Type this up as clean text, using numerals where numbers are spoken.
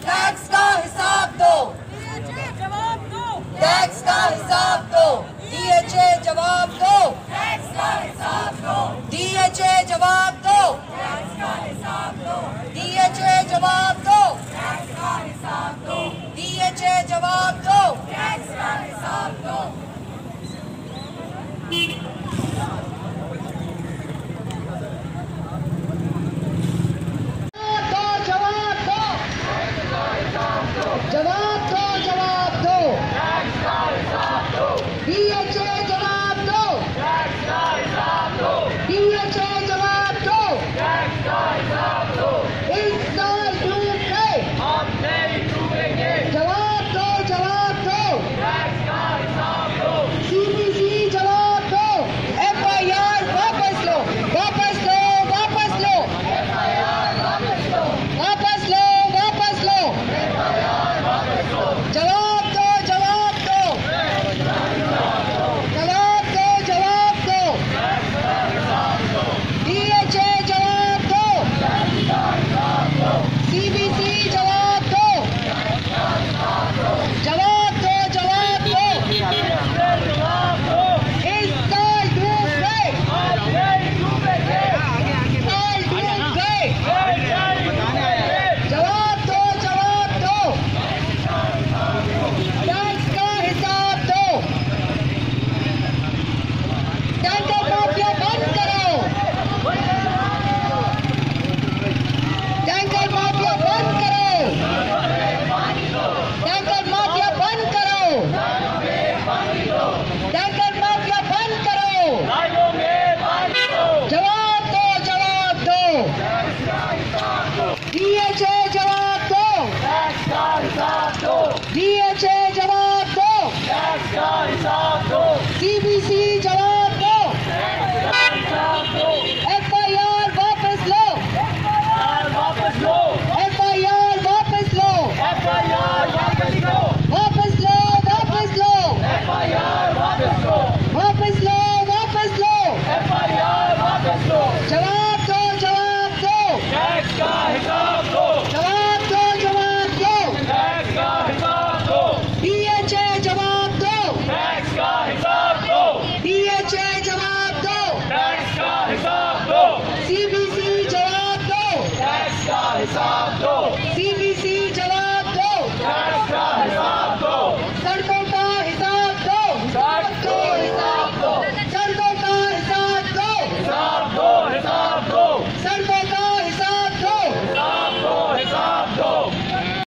Tax का हिसाब दो, जवाब दो, टैक्स का हिसाब दो, DHA जवाब दो, टैक्स का हिसाब दो, DHA जवाब दो, टैक्स का हिसाब दो, DHA जवाब दो, टैक्स का हिसाब दो, DHA जवाब दो। टैक्स का हिसाब दो। जवाब दो, जवाब दो, DHA जवाब दो, DHA जवाब दो, इस साल डूब गए, जवाब दो, जवाब दो, CBC जवाब दो, FIR वापस लो, वापस लो, वापस लो, वापस लो, वापस लो, जवाब दो, जवाब दो, जवाब दो, जवाब दो, DHA जवाब दो, CBC जवाब दो, जवाब दो, जवाब दो, इस साल डूब गए, साल डूब गए, जवाब दो, जवाब दो, टैक्स का हिसाब दो, टैंकर माफिया बंद करो, टैंकर माफिया बंद करो, टैंकर माफिया बंद करो, टैंकर माफिया बंद करो, जवाब दो, जवाब दो, DHA जवाब दो, DHA जवाब दो, CBC